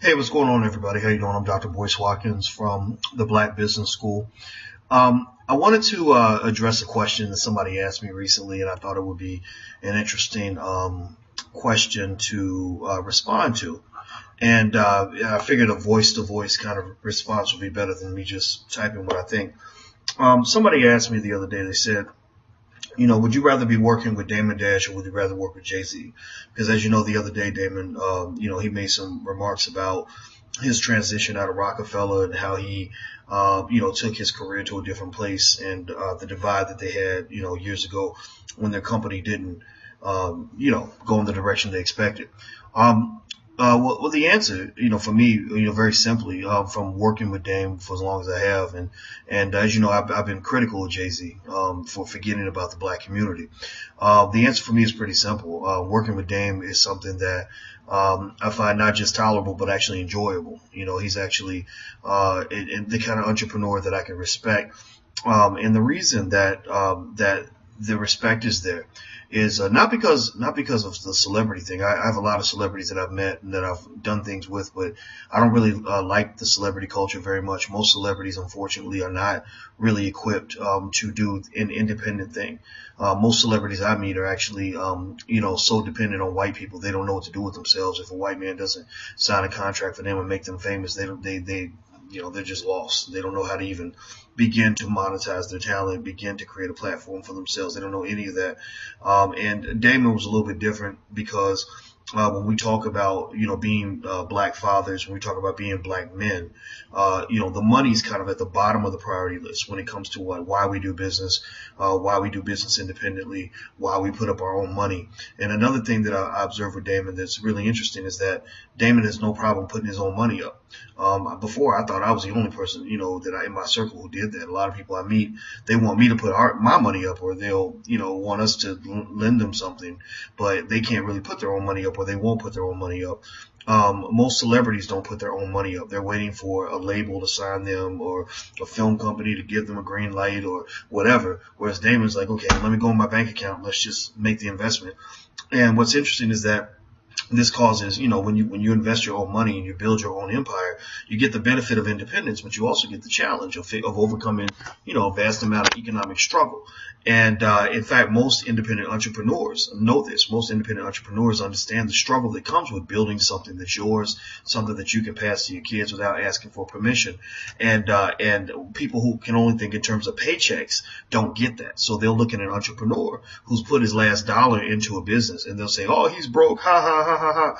Hey, what's going on, everybody? How you doing? I'm Dr. Watkins from the Black Business School. I wanted to address a question that somebody asked me recently, and I thought it would be an interesting question to respond to. And I figured a voice-to-voice kind of response would be better than me just typing what I think. Somebody asked me the other day, they said, would you rather be working with Damon Dash or would you rather work with Jay-Z? Because as you know, the other day, Damon, he made some remarks about his transition out of Rockefeller and how he, took his career to a different place and the divide that they had, years ago when their company didn't, go in the direction they expected. Well, the answer, for me, very simply, from working with Dame for as long as I have, and as you know, I've been critical of Jay-Z, for forgetting about the black community. The answer for me is pretty simple. Working with Dame is something that, I find not just tolerable, but actually enjoyable. He's actually, the kind of entrepreneur that I can respect. And the reason that the respect is there is not because of the celebrity thing. I have a lot of celebrities that I've met and that I've done things with, but I don't really like the celebrity culture very much. Most celebrities, unfortunately, are not really equipped to do an independent thing. Most celebrities I meet are actually, so dependent on white people. They don't know what to do with themselves. If a white man doesn't sign a contract for them and make them famous, they're just lost. They don't know how to even begin to monetize their talent, begin to create a platform for themselves. They don't know any of that. And Damon was a little bit different because when we talk about, being black fathers, when we talk about being black men, the money's kind of at the bottom of the priority list when it comes to why we do business independently, why we put up our own money. And another thing that I observed with Damon that's really interesting is that Damon has no problem putting his own money up. Before I thought I was the only person, in my circle who did that. A lot of people I meet, they want me to put my money up, or they'll, want us to lend them something, but they can't really put their own money up, or they won't put their own money up. Most celebrities don't put their own money up. They're waiting for a label to sign them or a film company to give them a green light or whatever. Whereas Damon's like, okay, let me go in my bank account. Let's just make the investment. And what's interesting is that this causes, when you invest your own money and you build your own empire, you get the benefit of independence, but you also get the challenge of overcoming, a vast amount of economic struggle. And in fact, most independent entrepreneurs know this. Most independent entrepreneurs understand the struggle that comes with building something that's yours, something that you can pass to your kids without asking for permission. And people who can only think in terms of paychecks don't get that. So they'll look at an entrepreneur who's put his last dollar into a business and they'll say, oh, he's broke. Ha, ha, ha, ha, ha.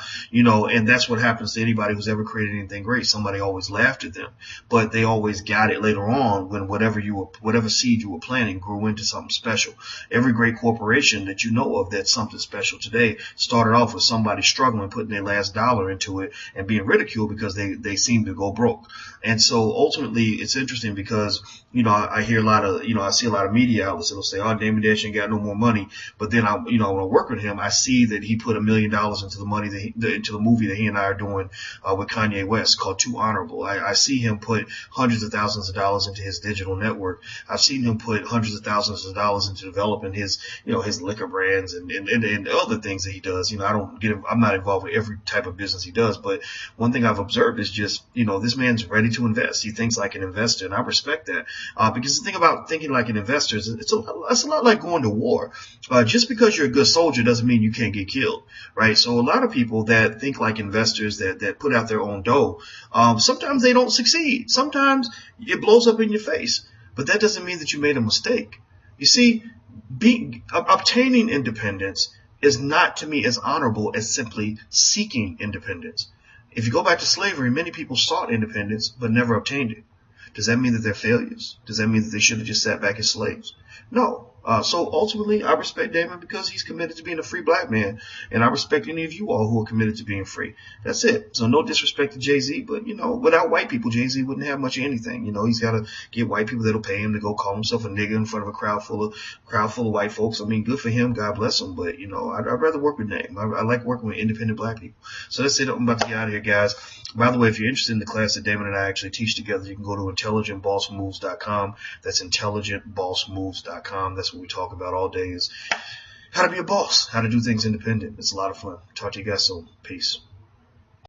And that's what happens to anybody who's ever created anything great. Somebody always laughed at them, but they always got it later on when whatever seed you were planting grew into something special. Every great corporation that you know of that's something special today started off with somebody struggling, putting their last dollar into it and being ridiculed because they seem to go broke. And so ultimately it's interesting because, I hear a lot of, I see a lot of media outlets that'll say, oh, Damon Dash ain't got no more money. But then when I work with him, I see that he put $1 million into the movie that he and I are doing with Kanye West called Too Honorable. I see him put hundreds of thousands of dollars into his digital network. I've seen him put hundreds of thousands of dollars into developing his liquor brands and other things that he does. I'm not involved with every type of business he does, but one thing I've observed is just, this man's ready to invest. He thinks like an investor, and I respect that. Because the thing about thinking like an investor is it's a lot like going to war. Just because you're a good soldier doesn't mean you can't get killed, right? So a lot of people that think like investors that put out their own dough, sometimes they don't succeed. Sometimes it blows up in your face, but that doesn't mean that you made a mistake. You see, obtaining independence is not to me as honorable as simply seeking independence. If you go back to slavery, many people sought independence but never obtained it. Does that mean that they're failures? Does that mean that they should have just sat back as slaves? No. So ultimately, I respect Damon because he's committed to being a free black man, and I respect any of you all who are committed to being free. That's it. So no disrespect to Jay-Z, but without white people, Jay-Z wouldn't have much of anything. He's got to get white people that'll pay him to go call himself a nigga in front of a crowd full of white folks. I mean, good for him. God bless him. But I'd rather work with Dame. I like working with independent black people. So that's it. I'm about to get out of here, guys. By the way, if you're interested in the class that Damon and I actually teach together, you can go to intelligentbossmoves.com. That's intelligentbossmoves.com. That's what we talk about all day is how to be a boss, how to do things independent. It's a lot of fun. Talk to you guys soon. Peace.